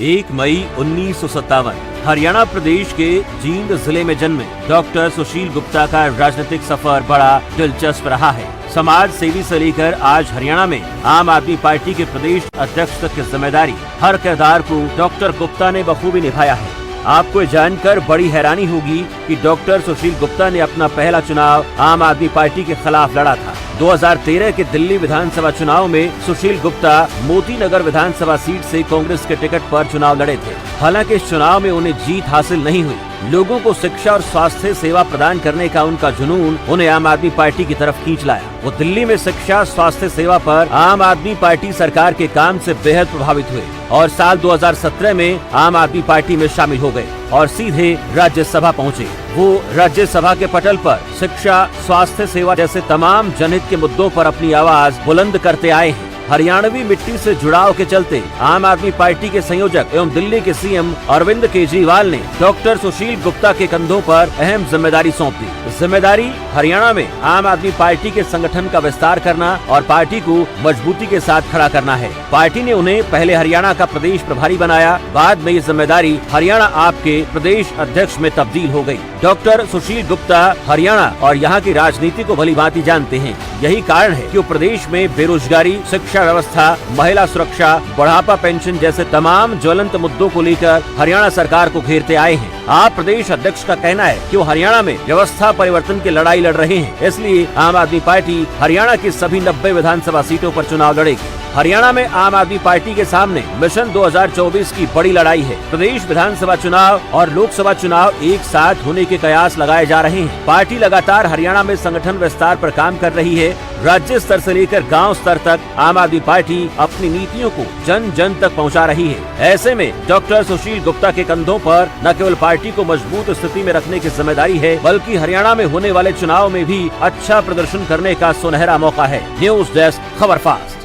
1 मई 1957 हरियाणा प्रदेश के जींद जिले में जन्मे डॉक्टर सुशील गुप्ता का राजनीतिक सफर बड़ा दिलचस्प रहा है। समाज सेवी से लेकर आज हरियाणा में आम आदमी पार्टी के प्रदेश अध्यक्ष तक की जिम्मेदारी हर किरदार को डॉक्टर गुप्ता ने बखूबी निभाया है। आपको ये जानकर बड़ी हैरानी होगी कि डॉक्टर सुशील गुप्ता ने अपना पहला चुनाव आम आदमी पार्टी के खिलाफ लड़ा था। 2013 के दिल्ली विधानसभा चुनाव में सुशील गुप्ता मोती नगर विधानसभा सीट से कांग्रेस के टिकट पर चुनाव लड़े थे। हालांकि इस चुनाव में उन्हें जीत हासिल नहीं हुई। लोगों को शिक्षा और स्वास्थ्य सेवा प्रदान करने का उनका जुनून उन्हें आम आदमी पार्टी की तरफ खींच लाया। वो दिल्ली में शिक्षा स्वास्थ्य सेवा पर आम आदमी पार्टी सरकार के काम से बेहद प्रभावित हुए और साल 2017 में आम आदमी पार्टी में शामिल हो गए और सीधे राज्यसभा पहुंचे। वो राज्यसभा के पटल पर शिक्षा स्वास्थ्य सेवा जैसे तमाम जनहित के मुद्दों पर अपनी आवाज बुलंद करते आए हैं। हरियाणवी मिट्टी से जुड़ाव के चलते आम आदमी पार्टी के संयोजक एवं दिल्ली के सीएम अरविंद केजरीवाल ने डॉक्टर सुशील गुप्ता के कंधों पर अहम जिम्मेदारी सौंप दी। जिम्मेदारी हरियाणा में आम आदमी पार्टी के संगठन का विस्तार करना और पार्टी को मजबूती के साथ खड़ा करना है। पार्टी ने उन्हें पहले हरियाणा का प्रदेश प्रभारी बनाया, बाद में ये जिम्मेदारी हरियाणा आप के प्रदेश अध्यक्ष में तब्दील हो गयी। डॉक्टर सुशील गुप्ता हरियाणा और यहाँ की राजनीति को भली भांति जानते हैं। यही कारण है कि वो प्रदेश में बेरोजगारी, शिक्षा व्यवस्था, महिला सुरक्षा, बुढ़ापा पेंशन जैसे तमाम ज्वलंत मुद्दों को लेकर हरियाणा सरकार को घेरते आए हैं। आप प्रदेश अध्यक्ष का कहना है कि वो हरियाणा में व्यवस्था परिवर्तन की लड़ाई लड़ रहे हैं, इसलिए आम आदमी पार्टी हरियाणा की सभी 90 विधानसभा सीटों पर चुनाव लड़ेगी। हरियाणा में आम आदमी पार्टी के सामने मिशन 2024 की बड़ी लड़ाई है। प्रदेश विधानसभा चुनाव और लोकसभा चुनाव एक साथ होने के कयास लगाए जा रहे हैं। पार्टी लगातार हरियाणा में संगठन विस्तार पर काम कर रही है। राज्य स्तर से लेकर गांव स्तर तक आम आदमी पार्टी अपनी नीतियों को जन जन तक पहुंचा रही है। ऐसे में डॉक्टर सुशील गुप्ता के कंधों पर न केवल पार्टी को मजबूत स्थिति में रखने की जिम्मेदारी है, बल्कि हरियाणा में होने वाले चुनाव में भी अच्छा प्रदर्शन करने का सुनहरा मौका है। न्यूज डेस्क, खबर फास्ट।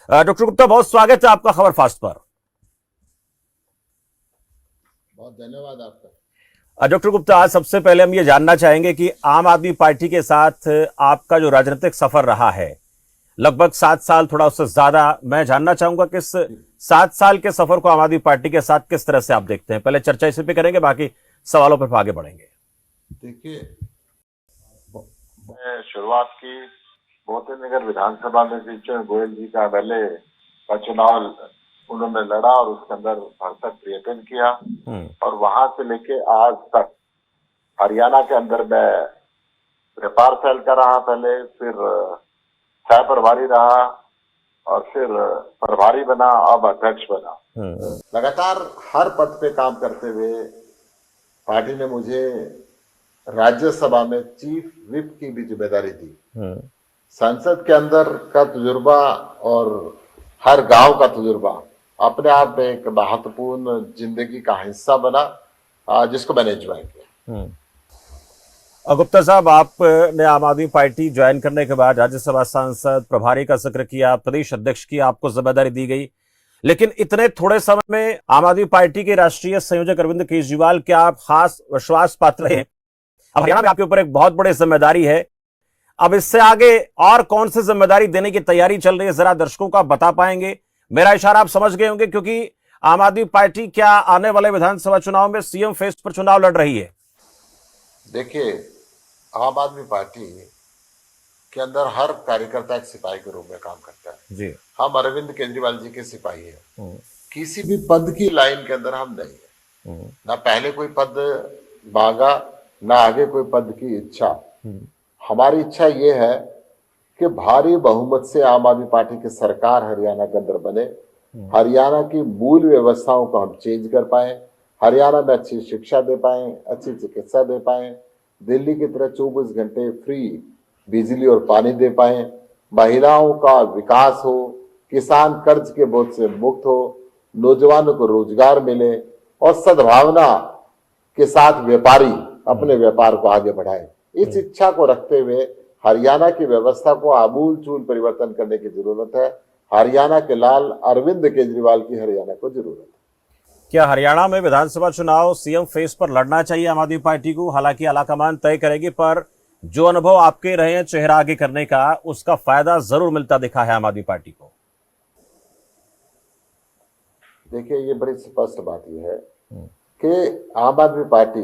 डॉक्टर गुप्ता, बहुत स्वागत है आपका खबर फास्ट पर। बहुत धन्यवाद आपका। डॉक्टर गुप्ता, आज सबसे पहले हम ये जानना चाहेंगे कि आम आदमी पार्टी के साथ आपका जो राजनीतिक सफर रहा है, लगभग 7 साल, थोड़ा उससे ज्यादा, मैं जानना चाहूंगा कि इस 7 साल के सफर को आम आदमी पार्टी के साथ किस तरह से आप देखते हैं। पहले चर्चा इसी पे करेंगे, बाकी सवालों पर आगे बढ़ेंगे। देखिए, शुरुआत की मोती नगर विधानसभा में किशन गोयल जी का एमएलए का चुनाव उन्होंने लड़ा और उसके अंदर भरसक प्रयत्न किया और वहां से लेके आज तक हरियाणा के अंदर मैं व्यापार सेल का रहा, पहले फिर सह प्रभारी रहा और फिर प्रभारी बना, अब अध्यक्ष बना। लगातार हर पद पे काम करते हुए पार्टी ने मुझे राज्यसभा में चीफ विप की भी जिम्मेदारी दी। संसद के अंदर का तजुर्बा और हर गांव का तजुर्बा अपने आप में एक महत्वपूर्ण जिंदगी का हिस्सा बना, जिसको मैंने एंजॉय किया। गुप्ता साहब, आपने आम आदमी पार्टी ज्वाइन करने के बाद राज्यसभा सांसद, प्रभारी का जिक्र किया, प्रदेश अध्यक्ष की आपको जिम्मेदारी दी गई, लेकिन इतने थोड़े समय में आम आदमी पार्टी के राष्ट्रीय संयोजक अरविंद केजरीवाल के आप खास विश्वास पात्र हैं। अब हरियाणा में आपके ऊपर एक बहुत बड़ी जिम्मेदारी है। अब इससे आगे और कौन सी जिम्मेदारी देने की तैयारी चल रही है, जरा दर्शकों को आप बता पाएंगे? मेरा इशारा आप समझ गए होंगे, क्योंकि आम आदमी पार्टी क्या आने वाले विधानसभा चुनाव में सीएम फेस पर चुनाव लड़ रही है। देखिए, आम आदमी पार्टी के अंदर हर कार्यकर्ता एक सिपाही के रूप में काम करता है जी। हम अरविंद केजरीवाल जी के सिपाही हैं। किसी भी पद की लाइन के अंदर हम नहीं है, ना पहले कोई पद मांगा, ना आगे कोई पद की इच्छा। हमारी इच्छा ये है कि भारी बहुमत से आम आदमी पार्टी की सरकार हरियाणा के अंदर बने, हरियाणा की मूल व्यवस्थाओं को हम चेंज कर पाए, हरियाणा में अच्छी शिक्षा दे पाए, अच्छी चिकित्सा दे पाए, दिल्ली की तरह 24 घंटे फ्री बिजली और पानी दे पाए, महिलाओं का विकास हो, किसान कर्ज के बोझ से मुक्त हो, नौजवानों को रोजगार मिले और सद्भावना के साथ व्यापारी अपने व्यापार को आगे बढ़ाए। इस इच्छा को रखते हुए हरियाणा की व्यवस्था को आमूल चूल परिवर्तन करने की जरूरत है। हरियाणा के लाल अरविंद केजरीवाल की हरियाणा को जरूरत है। क्या हरियाणा में विधानसभा चुनाव सीएम फेस पर लड़ना चाहिए आम आदमी पार्टी को? हालांकि आलाकमान तय करेगी, पर जो अनुभव आपके रहे हैं चेहरा आगे करने का, उसका फायदा जरूर मिलता दिखा है आम आदमी पार्टी को। देखिए, ये बड़ी स्पष्ट बात यह है कि आम आदमी पार्टी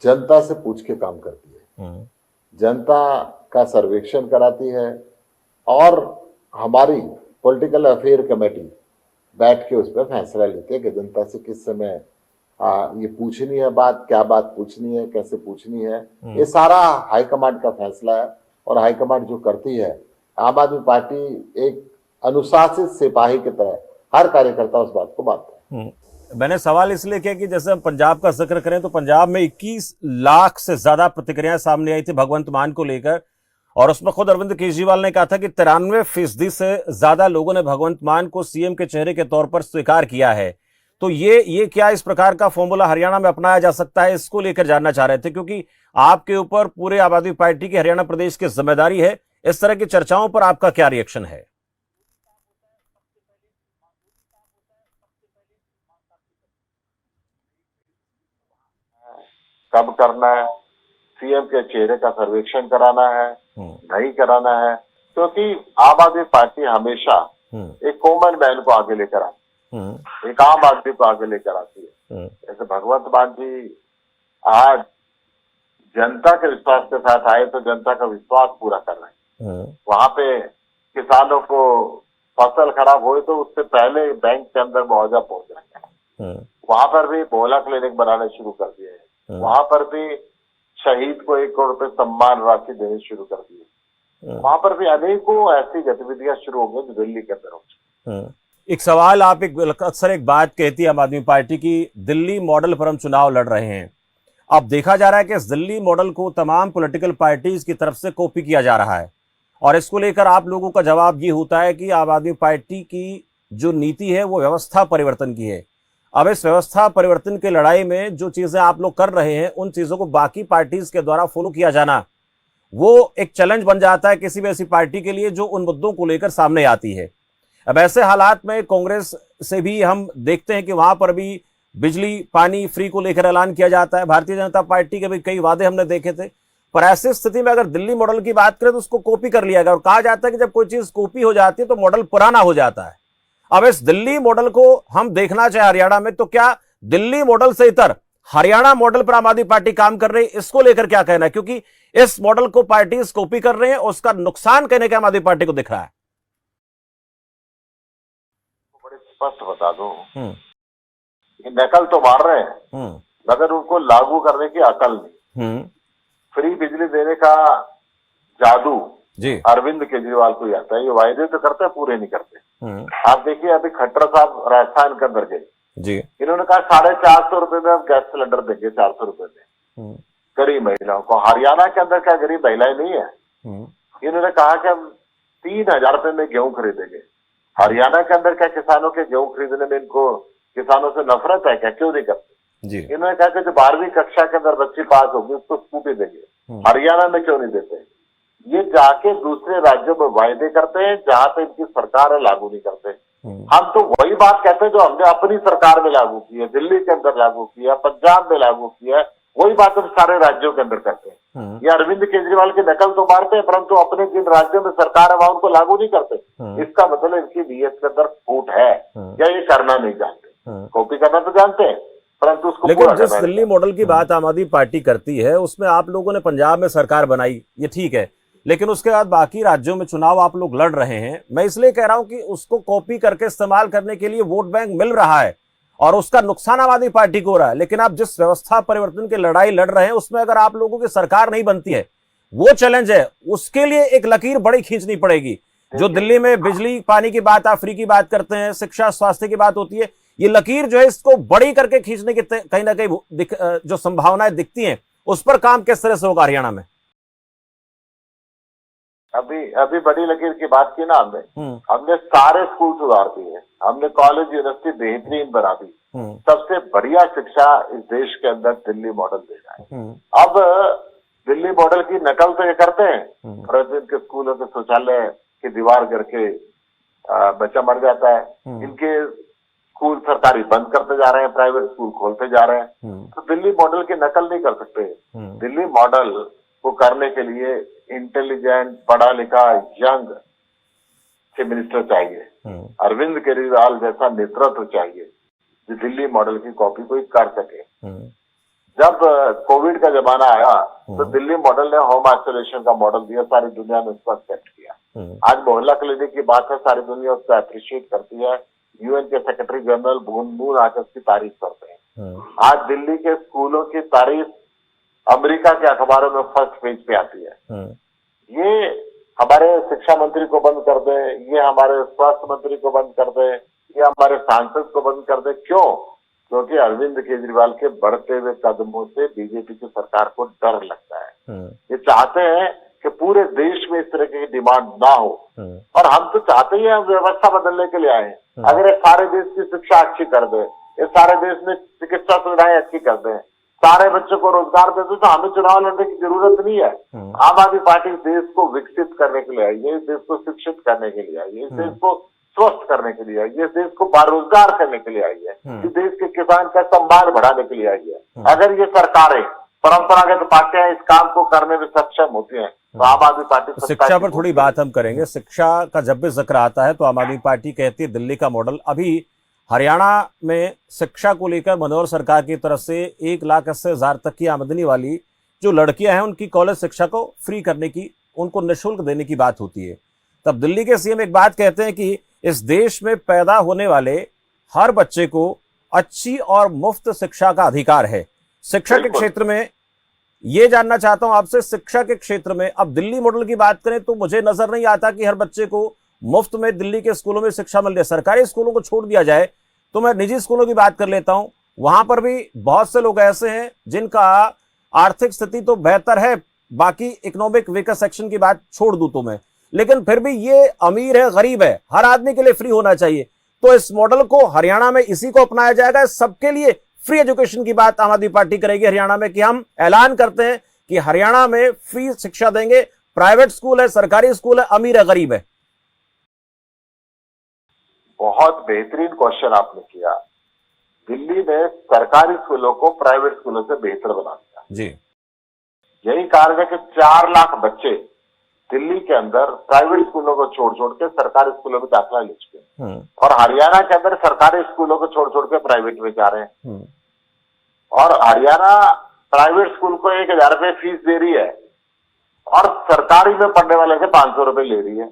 जनता से पूछ के काम करती है, जनता का सर्वेक्षण कराती है और हमारी पॉलिटिकल अफेयर कमेटी बैठ के उस पर फैसला लेती है कि जनता से किस समय ये पूछनी है बात, क्या बात पूछनी है, कैसे पूछनी है। ये सारा हाईकमांड का फैसला है और हाईकमांड जो करती है, आम आदमी पार्टी एक अनुशासित सिपाही की तरह हर कार्यकर्ता उस बात को मानता है। मैंने सवाल इसलिए किया कि जैसे हम पंजाब का जिक्र करें तो पंजाब में 21 लाख से ज्यादा प्रतिक्रियाएं सामने आई थी भगवंत मान को लेकर, और उसमें खुद अरविंद केजरीवाल ने कहा था कि 93% से ज्यादा लोगों ने भगवंत मान को सीएम के चेहरे के तौर पर स्वीकार किया है। तो ये क्या इस प्रकार का फॉर्मूला हरियाणा में अपनाया जा सकता है, इसको लेकर जानना चाह रहे थे, क्योंकि आपके ऊपर पूरे आम आदमी पार्टी की हरियाणा प्रदेश की जिम्मेदारी है। इस तरह की चर्चाओं पर आपका क्या रिएक्शन है? कब करना है, सीएम के चेहरे का सर्वेक्षण कराना है, नहीं कराना है, क्योंकि आम आदमी पार्टी हमेशा एक कॉमन मैन को आगे लेकर आती है, एक आम आदमी को आगे लेकर आती है। जैसे भगवंत मान जी आज जनता के विश्वास के साथ आए तो जनता का विश्वास पूरा कर रहे हैं। वहां पे किसानों को फसल खराब हुई तो उससे पहले बैंक के अंदर मुआवजा पहुंच रहे हैं। वहां पर भी बोला क्लिनिक बनाने शुरू कर दिए हैं। वहां पर भी शहीद को 1 करोड़ रुपए सम्मान राशि देनी शुरू कर दी है। वहां पर भी अनेकों ऐसी गतिविधियां शुरू हो गई जो दिल्ली के अंदर हो। एक सवाल, आप अक्सर एक बात कहती है आम आदमी पार्टी की, दिल्ली मॉडल पर हम चुनाव लड़ रहे हैं। अब देखा जा रहा है कि इस दिल्ली मॉडल को तमाम पॉलिटिकल पार्टीज की तरफ से कॉपी किया जा रहा है, और इसको लेकर आप लोगों का जवाब ये होता है कि आम आदमी पार्टी की जो नीति है वो व्यवस्था परिवर्तन की है। अब इस व्यवस्था परिवर्तन की लड़ाई में जो चीजें आप लोग कर रहे हैं, उन चीजों को बाकी पार्टीज के द्वारा फॉलो किया जाना, वो एक चैलेंज बन जाता है किसी भी ऐसी पार्टी के लिए जो उन मुद्दों को लेकर सामने आती है। अब ऐसे हालात में कांग्रेस से भी हम देखते हैं कि वहां पर भी बिजली पानी फ्री को लेकर ऐलान किया जाता है। भारतीय जनता पार्टी के भी कई वादे हमने देखे थे, पर ऐसी स्थिति में अगर दिल्ली मॉडल की बात करें तो उसको कॉपी कर लिया गया, और कहा जाता है कि जब कोई चीज कॉपी हो जाती है तो मॉडल पुराना हो जाता है। अब इस दिल्ली मॉडल को हम देखना चाहे हरियाणा में, तो क्या दिल्ली मॉडल से इतर हरियाणा मॉडल पर आम आदमी पार्टी काम कर रही है, इसको लेकर क्या कहना है? क्योंकि इस मॉडल को पार्टी कॉपी कर रहे हैं, उसका नुकसान कहने के आम आदमी पार्टी को दिख रहा है। बड़े स्पष्ट बता दूं, ये नकल तो मार रहे हैं मगर उनको लागू करने की अकल नहीं। फ्री बिजली देने का जादू जी अरविंद केजरीवाल को ही आता है। ये वायदे तो करते हैं, पूरे नहीं करते। आप देखिए, अभी खट्टर साहब राजस्थान के अंदर गए जी, इन्होंने कहा 450 रुपए में हम गैस सिलेंडर देंगे, 400 रुपए में गरीब महिलाओं को। हरियाणा के अंदर क्या गरीब महिलाएं नहीं है? इन्होंने कहा कि हम 3000 रुपए में गेहूं खरीदेंगे। हरियाणा के अंदर क्या किसानों के गेहूं खरीदने में इनको किसानों से नफरत है क्या? क्यों नहीं करते जी? इन्होंने कहा कि जो 12वीं कक्षा के अंदर बच्ची पास होगी उसको स्कूटी देंगे। हरियाणा में क्यों नहीं देते? ये जाके दूसरे राज्यों में वायदे करते हैं जहां पे इनकी सरकार है, लागू नहीं करते। हम तो वही बात कहते हैं जो हमने अपनी सरकार में लागू की है, दिल्ली के अंदर लागू किया, पंजाब में लागू किया, वही बात हम सारे राज्यों के अंदर करते हैं। ये अरविंद केजरीवाल की नकल तो मारते हैं, परंतु अपने जिन राज्यों में सरकार है वहां उनको लागू नहीं करते। इसका मतलब इनकी नीयत के अंदर फूट है या ये करना नहीं जानते। कॉपी करना तो जानते हैं, परंतु उसको लेकिन जिस दिल्ली मॉडल की बात आम आदमी पार्टी करती है, उसमें आप लोगों ने पंजाब में सरकार बनाई, ये ठीक है, लेकिन उसके बाद बाकी राज्यों में चुनाव आप लोग लड़ रहे हैं। मैं इसलिए कह रहा हूं कि उसको कॉपी करके इस्तेमाल करने के लिए वोट बैंक मिल रहा है और उसका नुकसान आम आदमी पार्टी को हो रहा है। लेकिन आप जिस व्यवस्था परिवर्तन की लड़ाई लड़ रहे हैं, उसमें अगर आप लोगों की सरकार नहीं बनती है, वो चैलेंज है, उसके लिए एक लकीर बड़ी खींचनी पड़ेगी। जो दिल्ली में बिजली पानी की बात, आप फ्री की बात करते हैं, शिक्षा स्वास्थ्य की बात होती है, ये लकीर जो है इसको बड़ी करके खींचने की कहीं ना कहीं जो संभावनाएं दिखती हैं, उस पर काम किस तरह से होगा हरियाणा में? अभी बड़ी लकीर की बात की ना हमने सारे स्कूल सुधार दिए, हमने कॉलेज यूनिवर्सिटी बेहतरीन बना दी। सबसे बढ़िया शिक्षा इस देश के अंदर दिल्ली मॉडल दे रहा है। अब दिल्ली मॉडल की नकल तो ये करते हैं, प्रतिदिन के स्कूलों के शौचालय की दीवार करके बच्चा मर जाता है। इनके स्कूल सरकारी बंद करते जा रहे हैं, प्राइवेट स्कूल खोलते जा रहे हैं। तो दिल्ली मॉडल की नकल नहीं कर सकते। दिल्ली मॉडल को करने के लिए इंटेलिजेंट, पढ़ा लिखा, यंग चीफ मिनिस्टर चाहिए। अरविंद केजरीवाल जैसा नेतृत्व चाहिए जो दिल्ली मॉडल की कॉपी कोई कर सके। जब कोविड का जमाना आया तो दिल्ली मॉडल ने होम आइसोलेशन का मॉडल दिया, सारी दुनिया ने उसको एक्सेप्ट किया। आज मोहल्ला क्लिनिक की बात है, सारी दुनिया उसको अप्रिशिएट करती है। यूएन के सेक्रेटरी जनरल मून आकर उसकी तारीफ करते हैं। आज दिल्ली के स्कूलों की तारीफ अमेरिका के अखबारों में फर्स्ट पेज पे आती है। ये हमारे शिक्षा मंत्री को बंद कर दे, ये हमारे स्वास्थ्य मंत्री को बंद कर दे, ये हमारे सांसद को बंद कर दे। क्यों? क्योंकि अरविंद केजरीवाल के बढ़ते हुए कदमों से बीजेपी की सरकार को डर लगता है। ये चाहते हैं कि पूरे देश में इस तरह की डिमांड ना हो, और हम तो चाहते ही हैं, व्यवस्था बदलने के लिए आए हैं। अगर ये सारे देश की शिक्षा अच्छी कर दे, ये सारे देश में चिकित्सा सुविधाएं अच्छी कर दे, सारे बच्चों को रोजगार दे दे, तो हमें चुनाव लड़ने की जरूरत नहीं है। आम आदमी पार्टी देश को विकसित करने के लिए आई है, देश को शिक्षित करने के लिए आई है, देश को स्वस्थ करने के लिए आई है, देश को बारोजगार करने के लिए आई है, देश के किसान का सम्मान बढ़ाने के लिए आई है। अगर ये सरकारें, परंपरागत पार्टियां इस काम को करने में सक्षम होती हैं तो आम आदमी पार्टी शिक्षा पर थोड़ी बात हम करेंगे। शिक्षा का जब भी जिक्र आता है तो आम आदमी पार्टी कहती है दिल्ली का मॉडल। अभी हरियाणा में शिक्षा को लेकर मनोहर सरकार की तरफ से 1,80,000 तक की आमदनी वाली जो लड़कियां हैं उनकी कॉलेज शिक्षा को फ्री करने की, उनको निःशुल्क देने की बात होती है। तब दिल्ली के सीएम एक बात कहते हैं कि इस देश में पैदा होने वाले हर बच्चे को अच्छी और मुफ्त शिक्षा का अधिकार है। शिक्षा के क्षेत्र में ये जानना चाहता हूं आपसे, शिक्षा के क्षेत्र में अब दिल्ली मॉडल की बात करें तो मुझे नजर नहीं आता कि हर बच्चे को मुफ्त में दिल्ली के स्कूलों में शिक्षा मिल रही है। सरकारी स्कूलों को छोड़ दिया जाए तो मैं निजी स्कूलों की बात कर लेता हूं, वहां पर भी बहुत से लोग ऐसे हैं जिनका आर्थिक स्थिति तो बेहतर है, बाकी इकोनॉमिक वीकर सेक्शन की बात छोड़ दूं तो मैं, लेकिन फिर भी ये अमीर है, गरीब है, हर आदमी के लिए फ्री होना चाहिए। तो इस मॉडल को हरियाणा में इसी को अपनाया जाएगा, सबके लिए फ्री एजुकेशन की बात आम आदमी पार्टी करेगी हरियाणा में, कि हम ऐलान करते हैं कि हरियाणा में फ्री शिक्षा देंगे, प्राइवेट स्कूल है, सरकारी स्कूल है, अमीर है, गरीब है। बहुत बेहतरीन क्वेश्चन आपने किया। दिल्ली ने सरकारी स्कूलों को प्राइवेट स्कूलों से बेहतर बना दिया जी। यही कारण है कि 4 लाख बच्चे दिल्ली के अंदर प्राइवेट स्कूलों को छोड़ छोड़ के सरकारी स्कूलों में दाखिला ले चुके हैं, और हरियाणा के अंदर सरकारी स्कूलों को छोड़ छोड़ के प्राइवेट में जा रहे हैं। और हरियाणा प्राइवेट स्कूल को 1,000 रुपए फीस दे रही है और सरकारी में पढ़ने वाले से 500 रुपए ले रही है।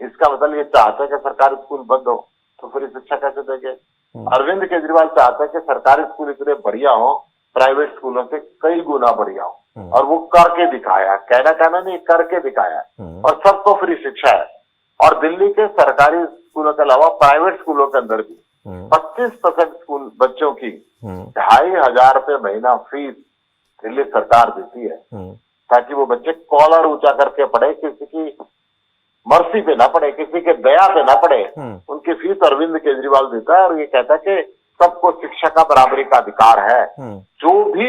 इसका मतलब ये चाहते हैं कि सरकारी स्कूल बंद हो, तो फिर शिक्षा कैसे देंगे? अरविंद केजरीवाल चाहते हैं कि सरकारी स्कूल इतने बढ़िया हो, प्राइवेट स्कूलों से कई गुना बढ़िया हो, और वो करके दिखाया, कहना नहीं, करके दिखाया, और सबको फ्री शिक्षा है। और दिल्ली के सरकारी स्कूलों के अलावा प्राइवेट स्कूलों के अंदर भी 25% स्कूल बच्चों की 2,500 रुपए महीना फीस दिल्ली सरकार देती है, ताकि वो बच्चे कॉलर ऊंचा करके पढ़े, किसी की मर्सी पे ना पड़े, किसी के दया पे ना पड़े। उनकी फीस अरविंद केजरीवाल देता है, और ये कहता है कि सबको शिक्षा का बराबरी का अधिकार है। जो भी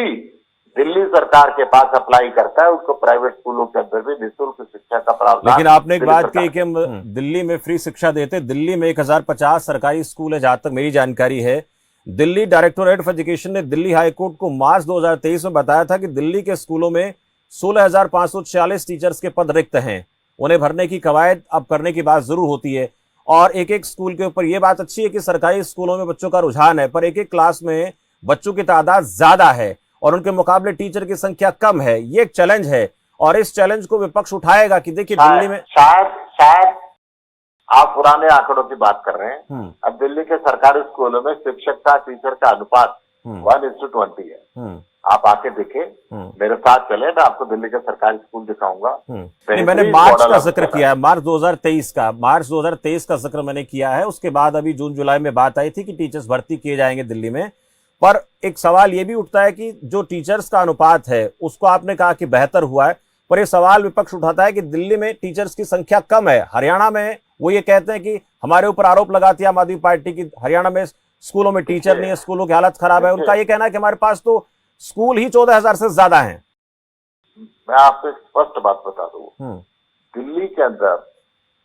दिल्ली सरकार के पास अप्लाई करता है उसको प्राइवेट स्कूलों के अंदर भी निःशुल्क शिक्षा का प्रावधान। लेकिन आपने एक बात कही कि हम दिल्ली में फ्री शिक्षा देते, दिल्ली में 1,050 सरकारी स्कूल है, जहां तक मेरी जानकारी है। दिल्ली डायरेक्टोरेट ऑफ एजुकेशन ने दिल्ली हाईकोर्ट को मार्च 2023 में बताया था कि दिल्ली के स्कूलों में 16,546 टीचर्स के पद रिक्त हैं, उन्हें भरने की कवायद अब करने की बात जरूर होती है। और एक एक स्कूल के ऊपर यह बात अच्छी है कि सरकारी स्कूलों में बच्चों का रुझान है, पर एक एक क्लास में बच्चों की तादाद ज्यादा है और उनके मुकाबले टीचर की संख्या कम है। ये एक चैलेंज है, और इस चैलेंज को विपक्ष उठाएगा कि देखिए दिल्ली में शायद आप पुराने आंकड़ों की बात कर रहे हैं। अब दिल्ली के सरकारी स्कूलों में शिक्षक का टीचर का अनुपात 1:20 है। आप आके देखें, मेरे साथ चले, मैं आपको दिल्ली के सरकारी स्कूल दिखाऊंगा। मैंने मार्च का जिक्र किया है, मार्च 2023 का जिक्र मैंने किया है। उसके बाद अभी जून जुलाई में बात आई थी कि टीचर्स भर्ती किए जाएंगे दिल्ली में। पर एक सवाल ये भी उठता है कि जो टीचर्स का अनुपात है उसको आपने कहा कि बेहतर हुआ है, पर यह सवाल विपक्ष उठाता है कि दिल्ली में टीचर्स की संख्या कम है। हरियाणा में वो ये कहते हैं कि हमारे ऊपर आरोप लगाती है आम आदमी पार्टी की, हरियाणा में स्कूलों में टीचर नहीं है, स्कूलों की हालत खराब है। उनका ये कहना है कि हमारे पास तो स्कूल ही 14,000 से ज्यादा हैं। मैं आपको एक स्पष्ट बात बता दूं, दिल्ली के अंदर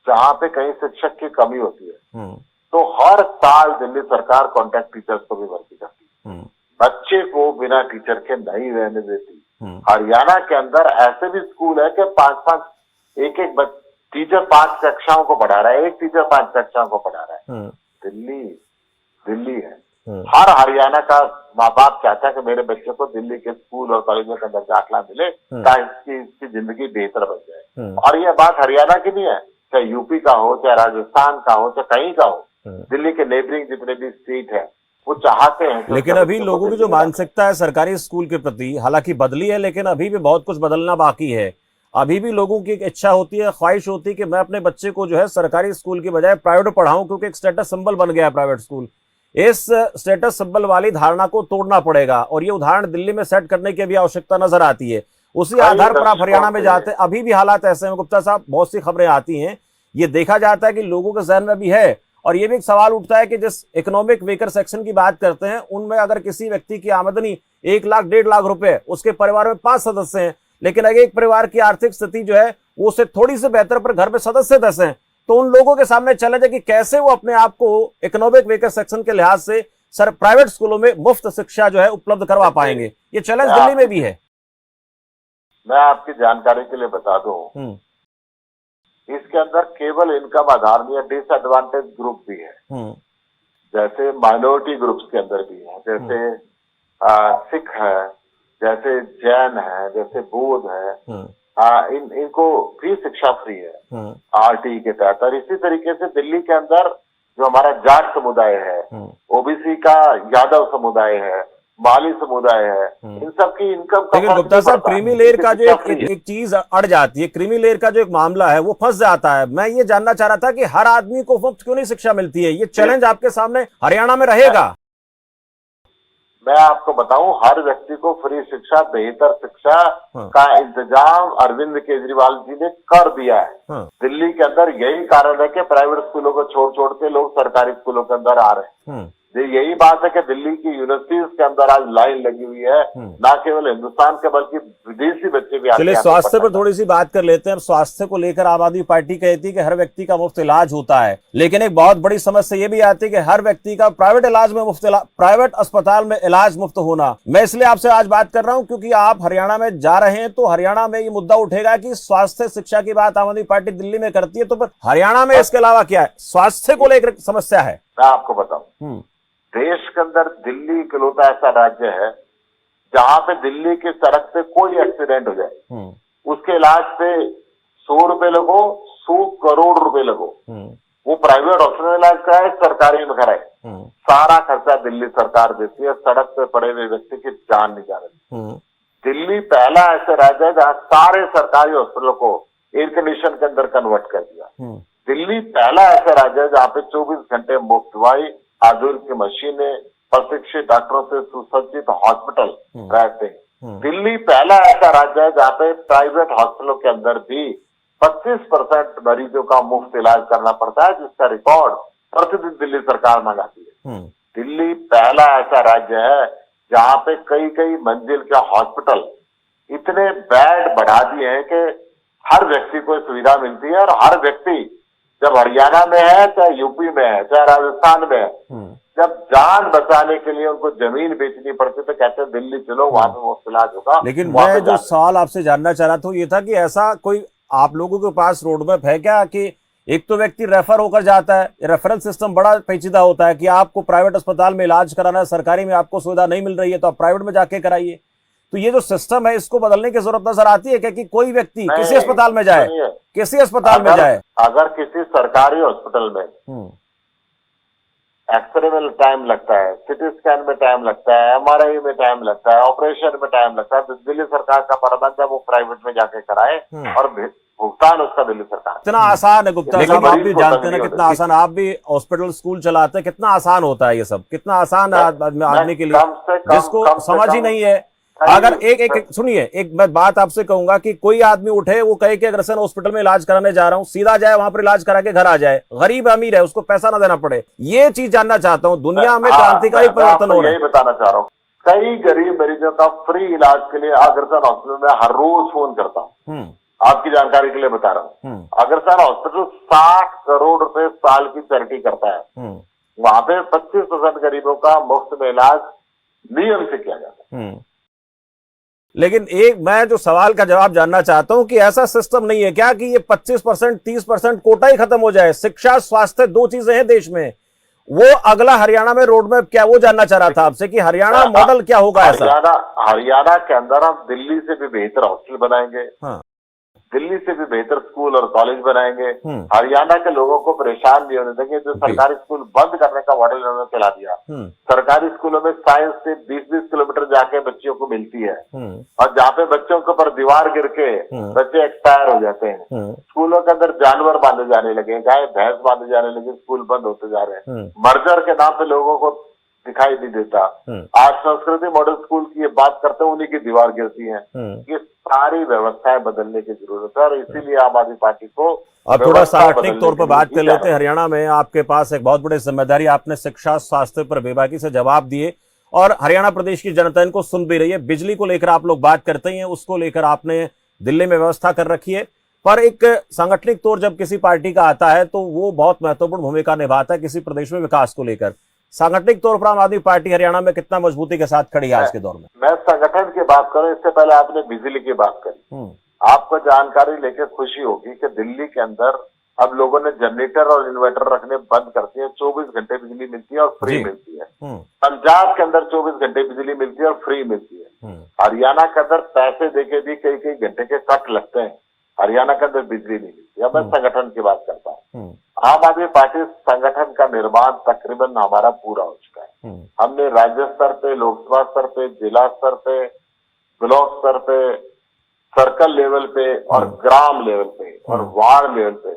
जहां पे कहीं शिक्षक की कमी होती है तो हर साल दिल्ली सरकार कॉन्ट्रैक्ट टीचर्स को भी भर्ती करती है। बच्चे को बिना टीचर के नहीं रहने देती। हरियाणा के अंदर ऐसे भी स्कूल है कि एक टीचर 5 कक्षाओं को पढ़ा रहा है, एक टीचर 5 कक्षाओं को पढ़ा रहा है। दिल्ली है। हर हरियाणा का माँ बाप चाहता है कि मेरे बच्चे को दिल्ली के स्कूल और कॉलेजों के अंदर दाखिला मिले ताकि इसकी जिंदगी बेहतर बन जाए। और ये बात हरियाणा की नहीं है, चाहे यूपी का हो, चाहे राजस्थान का हो, चाहे कहीं का हो, दिल्ली के नेबरिंग जितने भी स्टेट है वो चाहते हैं। लेकिन अभी लोगों की जो मानसिकता है सरकारी स्कूल के प्रति हालांकि बदली है, लेकिन अभी भी बहुत कुछ बदलना बाकी है। अभी भी लोगों की एक इच्छा होती है, ख्वाहिश होती है कि मैं अपने बच्चे को जो है सरकारी स्कूल की बजाय प्राइवेट पढ़ाऊं, क्योंकि एक स्टेटस सिंबल बन गया है प्राइवेट स्कूल। इस स्टेटस सिंबल वाली धारणा को तोड़ना पड़ेगा और ये उदाहरण दिल्ली में सेट करने की भी आवश्यकता नजर आती है। उसी आधार पर आप हरियाणा में जाते हैं, अभी भी हालात ऐसे हैं गुप्ता साहब, बहुत सी खबरें आती हैं, ये देखा जाता है कि लोगों के जहन में भी है। और ये भी एक सवाल उठता है कि जिस इकोनॉमिक वीकर सेक्शन की बात करते हैं, उनमें अगर किसी व्यक्ति की आमदनी 1 लाख 1.5 लाख रुपए, उसके परिवार में 5 सदस्य हैं, लेकिन अगर एक परिवार की आर्थिक स्थिति जो है वो उससे थोड़ी सी बेहतर पर घर में सदस्य 10 हैं, तो उन लोगों के सामने चैलेंज है कि कैसे वो अपने आप को इकोनॉमिक वीकर सेक्शन के लिहाज से प्राइवेट स्कूलों में मुफ्त शिक्षा जो है उपलब्ध करवा पाएंगे। ये चैलेंज दिल्ली में भी है। मैं आपकी जानकारी के लिए बता दूं, इसके अंदर केवल इनकम आधार नहीं है, डिसएडवांटेज ग्रुप भी है। जैसे माइनॉरिटी ग्रुप्स के अंदर भी है, जैसे सिख है, जैसे जैन है, जैसे बौद्ध है, इनको भी शिक्षा फ्री है आरटी के तहत। और इसी तरीके से दिल्ली के अंदर जो हमारा जाट समुदाय है, ओबीसी का यादव समुदाय है, माली समुदाय है, इन सब की इनकम का। लेकिन गुप्ता साहब, क्रीमी लेयर का जो एक चीज अड़ जाती है, क्रीमी लेयर का जो एक मामला है वो फंस जाता है। मैं ये जानना चाह रहा था कि हर आदमी को मुफ्त क्यों नहीं शिक्षा मिलती है? ये चैलेंज आपके सामने हरियाणा में रहेगा। मैं आपको बताऊं, हर व्यक्ति को फ्री शिक्षा, बेहतर शिक्षा का इंतजाम अरविंद केजरीवाल जी ने कर दिया है। दिल्ली के अंदर यही कारण है कि प्राइवेट स्कूलों को छोड़ के लोग सरकारी स्कूलों के अंदर आ रहे हैं। यही बात है कि दिल्ली की यूनिवर्सिटीज के अंदर आज लाइन लगी हुई है, ना केवल हिंदुस्तान के बल्कि विदेशी बच्चे भी आते हैं। चलिए स्वास्थ्य पर थोड़ी सी बात कर लेते हैं। स्वास्थ्य को लेकर आम आदमी पार्टी कहती है कि हर व्यक्ति का मुफ्त इलाज होता है, लेकिन एक बहुत बड़ी समस्या ये भी आती है कि हर व्यक्ति का प्राइवेट इलाज में प्राइवेट अस्पताल में इलाज मुफ्त होना। मैं इसलिए आपसे आज बात कर रहा हूं क्योंकि आप हरियाणा में जा रहे हैं, तो हरियाणा में ये मुद्दा उठेगा कि स्वास्थ्य शिक्षा की बात आम आदमी पार्टी दिल्ली में करती है, तो फिर हरियाणा में इसके अलावा क्या है? स्वास्थ्य को लेकर समस्या है। मैं आपको बताऊं, देश के अंदर दिल्ली इकलौता ऐसा राज्य है जहां पे दिल्ली की सड़क पे कोई एक्सीडेंट हो जाए, उसके इलाज पे 100 रुपए लगो, 100 करोड़ रुपए लगो, वो प्राइवेट हॉस्पिटल में इलाज कराए, सरकारी में कराए, सारा खर्चा दिल्ली सरकार देती है। सड़क पे पड़े हुए व्यक्ति की जान नहीं जा रही। दिल्ली पहला ऐसा राज्य है जहां सारे सरकारी हॉस्पिटलों को एयर कंडीशन के अंदर कन्वर्ट कर दिया। दिल्ली पहला ऐसा राज्य है जहाँ पे 24 घंटे मुफ्त दवाई, आधुनिक मशीनें, प्रशिक्षित डॉक्टरों से सुसज्जित हॉस्पिटल रहते हैं। दिल्ली पहला ऐसा राज्य है जहाँ पे प्राइवेट हॉस्पिटलों के अंदर भी 25% मरीजों का मुफ्त इलाज करना पड़ता है, जिसका रिकॉर्ड प्रतिदिन दिल्ली सरकार मंगाती है। दिल्ली पहला ऐसा राज्य है जहाँ पे कई मंजिल के हॉस्पिटल इतने बेड बढ़ा दिए हैं कि हर व्यक्ति को सुविधा मिलती है। और हर व्यक्ति जब हरियाणा में है, चाहे यूपी में है, चाहे राजस्थान में है, जब जान बचाने के लिए उनको जमीन बेचनी पड़ती तो कहते हैं दिल्ली चलो, वहां पे मुफ्त इलाज होगा। लेकिन मैं जो सवाल आपसे जानना चाह रहा था ये था कि ऐसा कोई आप लोगों के पास रोडमैप है क्या कि एक तो व्यक्ति रेफर होकर जाता है, रेफरल सिस्टम बड़ा पेचीदा होता है कि आपको प्राइवेट अस्पताल में इलाज कराना है, सरकारी में आपको सुविधा नहीं मिल रही है तो आप प्राइवेट में जाके कराइए। तो ये जो सिस्टम है इसको बदलने की जरूरत नजर आती है क्या कि कोई व्यक्ति किसी अस्पताल में जाए, किसी अस्पताल में जाए, अगर किसी सरकारी हॉस्पिटल में एक्सरे में टाइम लगता है, सिटी स्कैन में टाइम लगता है, एमआरआई में टाइम लगता है, ऑपरेशन में टाइम लगता है, तो दिल्ली सरकार का प्रबंध है वो प्राइवेट में जाके कराए और भुगतान उसका दिल्ली सरकार। कितना आसान है गुप्ता साहब, आप भी जानते हैं ना कितना आसान, आप भी हॉस्पिटल स्कूल चलाते हैं, कितना आसान होता है ये सब, कितना आसान है आदमी के लिए जिसको समझ ही नहीं है। अगर एक सुनिए, एक मैं बात आपसे कहूंगा कि कोई आदमी उठे वो कहे कि अग्रसेन हॉस्पिटल में इलाज कराने जा रहा हूं, सीधा जाए वहां पर इलाज करा के घर आ जाए, गरीब अमीर है उसको पैसा ना देना पड़े। ये चीज जानना चाहता हूं, दुनिया में क्रांतिकारी परिवर्तन हो रहा है। यही बताना चाह रहा हूँ, कई गरीब मरीजों का फ्री इलाज के लिए अग्रसेन हॉस्पिटल में हर रोज फोन करता हूँ। आपकी जानकारी के लिए बता रहा हूँ। अग्रसेन हॉस्पिटल 60 करोड़ रुपए साल की चैरिटी करता है। वहां पे 25% गरीबों का मुफ्त में इलाज नियम से किया जाता है। लेकिन एक मैं जो सवाल का जवाब जानना चाहता हूं कि ऐसा सिस्टम नहीं है क्या कि ये 25% 30% कोटा ही खत्म हो जाए? शिक्षा स्वास्थ्य दो चीजें हैं देश में, वो अगला हरियाणा में रोड मैप क्या, वो जानना चाह रहा था आपसे कि हरियाणा मॉडल क्या होगा ऐसा? हरियाणा के अंदर हम दिल्ली से भी बेहतर हॉस्टल बनाएंगे। हाँ। दिल्ली से भी बेहतर स्कूल और कॉलेज बनाएंगे। हरियाणा के लोगों को परेशान नहीं होने देंगे। जो सरकारी स्कूल बंद करने का मॉडल इन्होंने चला दिया। सरकारी स्कूलों में साइंस से 20-20 किलोमीटर जाके बच्चियों को मिलती है, और जहाँ पे बच्चों के ऊपर दीवार गिर के बच्चे एक्सपायर हो जाते हैं। स्कूलों के अंदर जानवर बांधे जाने लगे, गाय भैंस बांधे जाने लगे, स्कूल बंद होते जा रहे हैं। मर्जर के नाम पे लोगों को दिखाई नहीं देता। आज संस्कृति मॉडल स्कूल की ये बात करते हैं, उन्हीं की दीवार गिरती है। ये सारी व्यवस्थाएं बदलने की जरूरत है, और इसीलिए आम आदमी पार्टी को अब थोड़ा सांगठनिक तौर पर बात कर लेते हैं। हरियाणा में आपके पास एक बहुत बड़ी जिम्मेदारी, आपने शिक्षा स्वास्थ्य पर बेबाकी से जवाब दिए और हरियाणा प्रदेश की जनता इनको सुन भी रही है। बिजली को लेकर आप लोग बात करते हैं, उसको लेकर आपने दिल्ली में व्यवस्था कर रखी है, पर एक सांगठनिक तौर जब किसी पार्टी का आता है तो वो बहुत महत्वपूर्ण भूमिका निभाता है किसी प्रदेश में विकास को लेकर। सांगठनिक तौर पर आम आदमी पार्टी हरियाणा में कितना मजबूती के साथ खड़ी है आज के दौर में? मैं संगठन की बात करूं, इससे पहले आपने बिजली की बात करी। आपको जानकारी लेकर खुशी होगी कि दिल्ली के अंदर अब लोगों ने जनरेटर और इन्वर्टर रखने बंद कर दिए। 24 घंटे बिजली मिलती है और फ्री मिलती है। पंजाब के अंदर 24 घंटे बिजली मिलती है और फ्री मिलती है। हरियाणा के अंदर पैसे देके भी कई कई घंटे के कट लगते हैं, हरियाणा के अंदर बिजली नहीं मिलती। अब मैं संगठन की बात करता हूँ। आम आदमी पार्टी संगठन का निर्माण तकरीबन हमारा पूरा हो चुका है। हमने राज्य स्तर पे, लोकसभा स्तर पे, जिला स्तर पे, ब्लॉक स्तर पे, सर्कल लेवल पे और ग्राम लेवल पे और वार्ड लेवल पे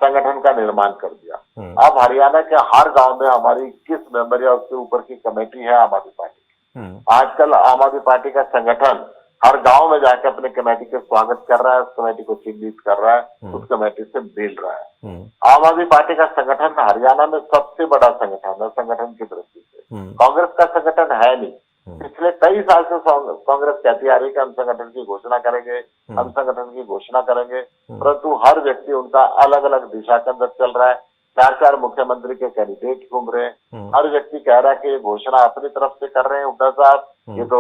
संगठन का निर्माण कर दिया। अब हरियाणा के हर गांव में हमारी 21 मेंबर या उसके ऊपर की कमेटी है आम आदमी पार्टी की। आजकल आम आदमी पार्टी का संगठन हर गांव में जाकर अपने कमेटी का स्वागत कर रहा है, उस कमेटी को चिन्हित कर रहा है, उस कमेटी से मिल रहा है। आम आदमी पार्टी का संगठन हरियाणा में सबसे बड़ा संगठन है संगठन की दृष्टि से। कांग्रेस का संगठन है नहीं। पिछले कई साल से कांग्रेस कहती आ रही कि हम संगठन की घोषणा करेंगे, हम संगठन की घोषणा करेंगे, परंतु हर व्यक्ति उनका अलग अलग दिशा के अंदर चल रहा है। 4-4 मुख्यमंत्री के कैंडिडेट घूम रहे हैं। हर व्यक्ति कह रहा है कि ये घोषणा अपनी तरफ से कर रहे हैं हुड्डा साहब, ये तो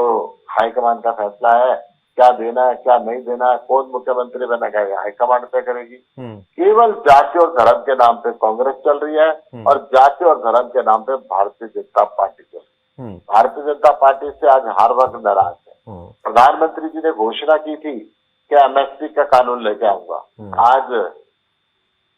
हाईकमान का फैसला है, क्या देना है क्या नहीं देना है, कौन मुख्यमंत्री बनेगा ये हाईकमान तय करेगी। केवल जाति और धर्म के नाम पे कांग्रेस चल रही है और जाति और धर्म के नाम पे भारतीय जनता पार्टी चल रही है। भारतीय जनता पार्टी से आज हर वर्ग नाराज है। प्रधानमंत्री जी ने घोषणा की थी कि एमएसपी का कानून लेके आऊंगा। आज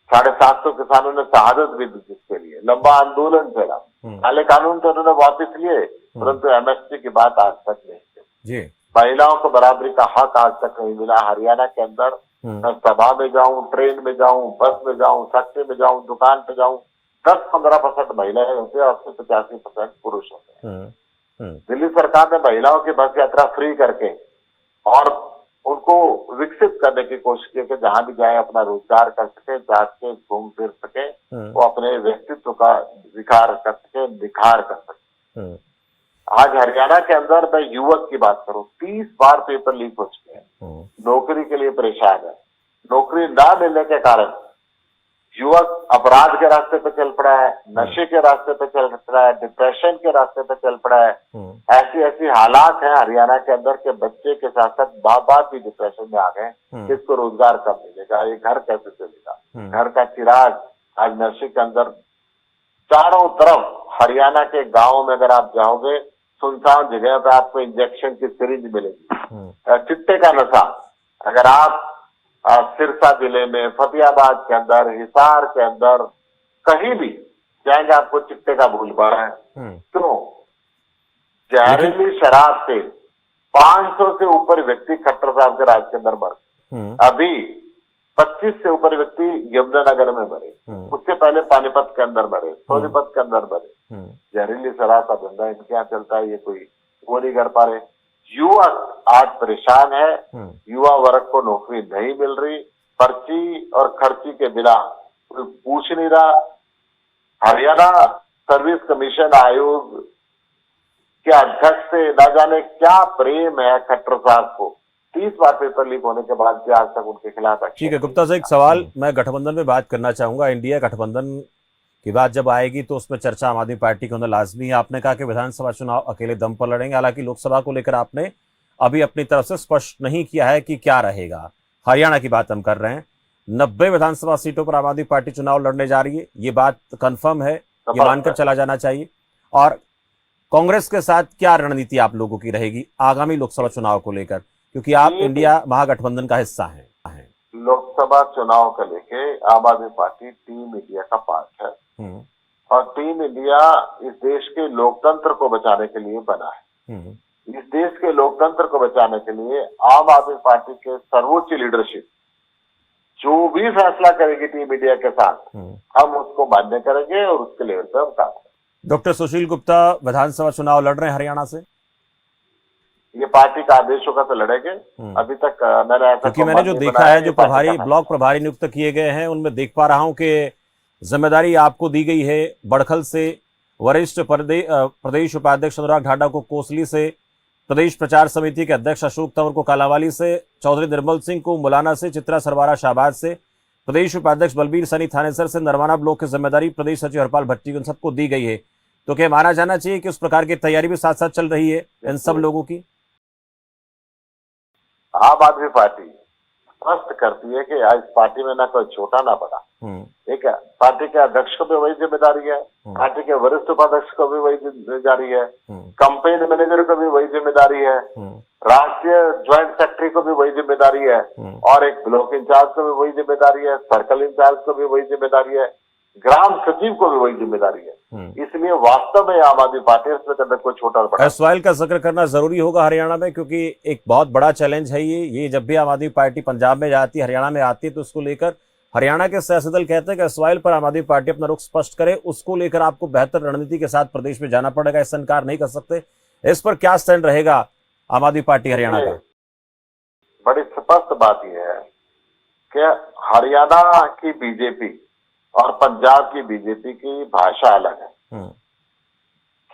750 किसानों ने शहादत भी दी, जिसके लिए लंबा आंदोलन चला। काले कानून तो उन्होंने वापस लिए, परंतु एमएसपी की बात आज तक नहीं की। महिलाओं को बराबरी का हक आज तक नहीं मिला। हरियाणा के अंदर मैं सभा में जाऊं, ट्रेन में जाऊं, बस में जाऊं, फैक्ट्री में जाऊं, दुकान पे जाऊं, 10-15% महिलाएं होती है और 85% पुरुष होते हैं। दिल्ली सरकार ने महिलाओं की बस यात्रा फ्री करके और उनको विकसित करने की कोशिश की कि जहां भी जाए अपना रोजगार कर सके, जाके घूम फिर सके, वो अपने व्यक्तित्व का विकार कर सके, निखार कर सके। आज हरियाणा के अंदर मैं युवक की बात करूं, 30 बार पेपर लीक हो चुके हैं। नौकरी के लिए परेशान है। नौकरी ना मिलने के कारण युवक अपराध के रास्ते पे चल पड़ा है, नशे के रास्ते पे चल पड़ा है, डिप्रेशन के रास्ते पे चल पड़ा है। ऐसी ऐसी हालात हैं हरियाणा के अंदर के बच्चे के साथ साथ बाप बाप भी डिप्रेशन में आ गए। किसको रोजगार कब मिलेगा, ये घर कैसे चलेगा। घर का चिराग आज नशे के अंदर चारों तरफ हरियाणा के गाँव में अगर आप जाओगे, सुनसान जगह पे आपको इंजेक्शन की सिरिंज मिलेगी। चिट्टे का नशा अगर आप सिरसा जिले में, फतेहाबाद के अंदर, हिसार के अंदर कहीं भी जाएंगे आपको चिट्टे का भूल पड़ा है। क्यों? जहरीली शराब से 500 से ऊपर व्यक्ति खट्टर साहब के राज के अंदर मरे। अभी 25 से ऊपर व्यक्ति यमुनानगर में मरे, उससे पहले पानीपत के अंदर मरे, सोनीपत के अंदर मरे। जहरीली शराब का धंधा इनके यहाँ चलता है, ये कोई वो नहीं कर पा रहे। युवा आज परेशान है, युवा वर्ग को नौकरी नहीं मिल रही, पर्ची और खर्ची के बिना कोई पूछ नहीं रहा। हरियाणा सर्विस कमीशन आयोग के अध्यक्ष से न जाने क्या प्रेम है खट्टर साहब को 30 बार पेपर लीक होने के बाद भी आज तक उनके खिलाफ एक्शन ठीक है नहीं गुप्ता से एक लिया। सवाल मैं गठबंधन में बात करना चाहूंगा। इंडिया गठबंधन की बात जब आएगी तो उसमें चर्चा आम आदमी पार्टी के अंदर लाजमी है। आपने कहा कि विधानसभा चुनाव अकेले दम पर लड़ेंगे, हालांकि लोकसभा को लेकर आपने अभी अपनी तरफ से स्पष्ट नहीं किया है कि क्या रहेगा। हरियाणा की बात हम कर रहे हैं, 90 विधानसभा सीटों पर आम आदमी पार्टी चुनाव लड़ने जा रही है, ये बात कंफर्म है, ये मानकर चला जाना चाहिए। और कांग्रेस के साथ क्या रणनीति आप लोगों की रहेगी आगामी लोकसभा चुनाव को लेकर, क्योंकि आप इंडिया महागठबंधन का हिस्सा हैं? लोकसभा चुनाव को लेके आम आदमी पार्टी टीम इंडिया का पार्ट है और टीम इंडिया इस देश के लोकतंत्र को बचाने के लिए बना है। इस देश के लोकतंत्र को बचाने के लिए आम आदमी पार्टी के सर्वोच्च लीडरशिप जो भी फैसला करेगी टीम इंडिया के साथ हम उसको मान्य करेंगे और उसके लेवल पर हम काम करेंगे। डॉक्टर सुशील गुप्ता विधानसभा चुनाव लड़ रहे हैं हरियाणा से, ये पार्टी का आदेश होगा तो लड़ेंगे। अभी तक मैंने ऐसा, क्योंकि मैंने जो देखा है जो प्रभारी ब्लॉक प्रभारी नियुक्त किए गए हैं उनमें देख पा रहा हूं कि जिम्मेदारी आपको दी गई है बड़खल से, वरिष्ठ प्रदेश उपाध्यक्ष अनुराग ढाडा को कोसली से, प्रदेश प्रचार समिति के अध्यक्ष अशोक तंवर को कालावाली से, चौधरी निर्मल सिंह को मुलाना से, चित्रा सरवारा शाहबाद से, प्रदेश उपाध्यक्ष बलबीर सैनी थानेसर से, नरवाना ब्लॉक की जिम्मेदारी प्रदेश सचिव हरपाल भट्टी उन सबको दी गई है। तो क्या माना जाना चाहिए कि उस प्रकार की तैयारी भी साथ साथ चल रही है इन सब लोगों की? आम आदमी पार्टी स्पष्ट करती है कि आज पार्टी में ना कोई छोटा ना बड़ा, ठीक है। पार्टी के अध्यक्ष को भी वही जिम्मेदारी है, पार्टी के वरिष्ठ उपाध्यक्ष को भी वही जिम्मेदारी है, कंपेन मैनेजर को भी वही जिम्मेदारी है, राष्ट्रीय ज्वाइंट सेक्रेटरी को भी वही जिम्मेदारी है और एक ब्लॉक इंचार्ज को भी वही जिम्मेदारी है, सर्कल इंचार्ज को भी वही जिम्मेदारी है, ग्राम सचिव को भी वही जिम्मेदारी है। इसलिए वास्तव में आम आदमी पार्टी इसमें अंदर कोई छोटा बड़ा एसवाइल का जिक्र करना जरूरी होगा हरियाणा में, क्योंकि एक बहुत बड़ा चैलेंज है ये जब भी आम आदमी पार्टी पंजाब में जाती है हरियाणा में आती है तो उसको लेकर हरियाणा के सियासी दल कहते हैं कि एसवाइल पर आम आदमी पार्टी अपना रुख स्पष्ट करे, उसको लेकर आपको बेहतर रणनीति के साथ प्रदेश में जाना पड़ेगा, इससे इनकार नहीं कर सकते। इस पर क्या स्टैंड रहेगा आम आदमी पार्टी हरियाणा का? बड़ी स्पष्ट बात यह है कि हरियाणा की बीजेपी और पंजाब की बीजेपी की भाषा अलग है।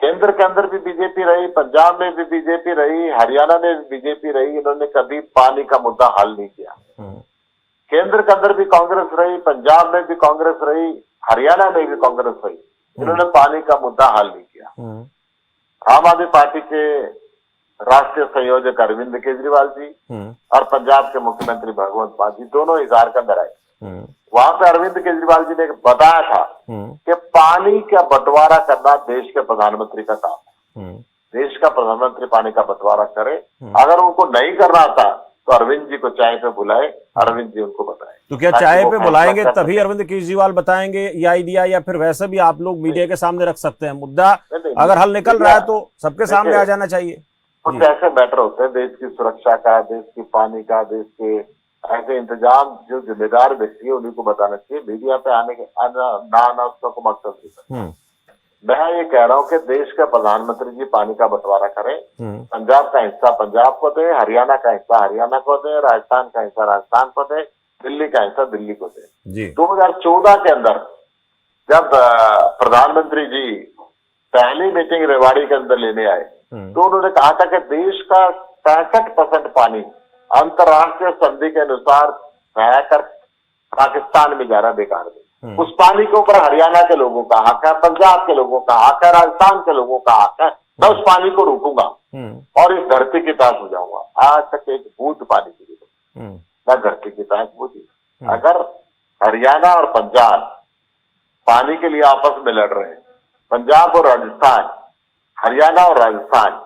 केंद्र के अंदर भी बीजेपी रही, पंजाब में भी बीजेपी रही, हरियाणा में भी बीजेपी रही, इन्होंने कभी पानी का मुद्दा हल नहीं किया। केंद्र के अंदर भी कांग्रेस रही, पंजाब में भी कांग्रेस रही, हरियाणा में भी कांग्रेस रही, इन्होंने पानी का मुद्दा हल नहीं किया। आम आदमी पार्टी के राष्ट्रीय संयोजक अरविंद केजरीवाल जी और पंजाब के मुख्यमंत्री भगवंत मान जी दोनों इजहार के अंदर आए। वहां पे अरविंद केजरीवाल जी ने बताया था कि पानी का बंटवारा करना देश के प्रधानमंत्री का काम है। देश का प्रधानमंत्री पानी का बंटवारा करे, अगर उनको नहीं करना था तो अरविंद जी को चाय पे बुलाए, अरविंद जी उनको बताए। तो क्या चाय पे बुलाएंगे तभी अरविंद केजरीवाल बताएंगे ये आइडिया, या फिर वैसे भी आप लोग मीडिया के सामने रख सकते हैं मुद्दा? अगर हल निकल रहा है तो सबके सामने आ जाना चाहिए। कुछ ऐसे मैटर होते हैं देश की सुरक्षा का, देश की पानी का, देश के ऐसे इंतजाम जो जिम्मेदार व्यक्ति है उन्हीं को बताना चाहिए। मीडिया पे आना उसका को मकसद नहीं। मैं ये कह रहा हूँ कि देश के प्रधानमंत्री जी पानी का बंटवारा करें, पंजाब का हिस्सा पंजाब को दे, हरियाणा का हिस्सा हरियाणा को दे, राजस्थान का हिस्सा राजस्थान को दे, दिल्ली का हिस्सा दिल्ली को दे। 2014 के अंदर जब प्रधानमंत्री जी पहली मीटिंग रेवाड़ी के अंदर लेने आए तो उन्होंने कहा था कि देश का 65% पानी अंतर्राष्ट्रीय संधि के अनुसार बहकर पाकिस्तान में जा रहा बेकार में। उस पानी के ऊपर हरियाणा के लोगों का हक है, पंजाब के लोगों का हक है, राजस्थान के लोगों का हक है। मैं उस पानी को रोकूंगा और इस धरती की ताश हो जाऊंगा। आज तक एक बूंद पानी की नहीं, मैं धरती की ताश बूझी। अगर हरियाणा और पंजाब पानी के लिए आपस में लड़ रहे हैं, पंजाब और राजस्थान, हरियाणा और राजस्थान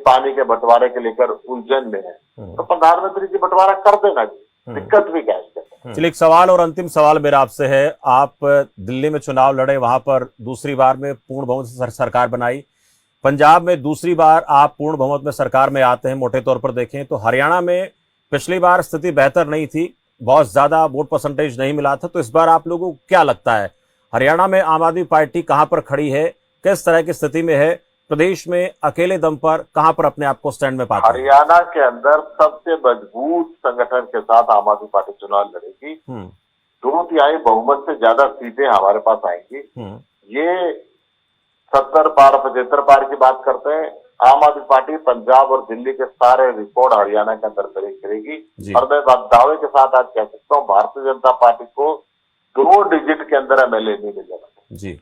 पानी के बंटवारे के लेकर उलझन में है, तो प्रधानमंत्री जी बंटवारा कर देना जी, दिक्कत भी क्या है। चलिए एक सवाल और अंतिम सवाल मेरा आपसे है, आप दिल्ली में चुनाव लड़े, वहां पर दूसरी बार में पूर्ण बहुमत से सरकार बनाई, पंजाब में दूसरी बार आप पूर्ण बहुमत में सरकार में आते हैं। मोटे तौर पर देखें तो हरियाणा में पिछली बार स्थिति बेहतर नहीं थी, बहुत ज्यादा वोट परसेंटेज नहीं मिला था, तो इस बार आप लोगों को क्या लगता है हरियाणा में आम आदमी पार्टी कहां पर खड़ी है, किस तरह की स्थिति में है, प्रदेश में अकेले दम पर कहां पर अपने आप को स्टैंड में पाते हैं? हरियाणा के अंदर सबसे मजबूत संगठन के साथ आम आदमी पार्टी चुनाव लड़ेगी। 2/3 बहुमत से ज्यादा सीटें हमारे पास आएंगी। ये 70 पार 75 पार की बात करते हैं, आम आदमी पार्टी पंजाब और दिल्ली के सारे रिकॉर्ड हरियाणा के अंदर ब्रेक करेगी। जी। और मैं दावे के साथ आज कह सकता हूँ भारतीय जनता पार्टी को 2 डिजिट के अंदर एमएलए नहीं मिलेगा। जी।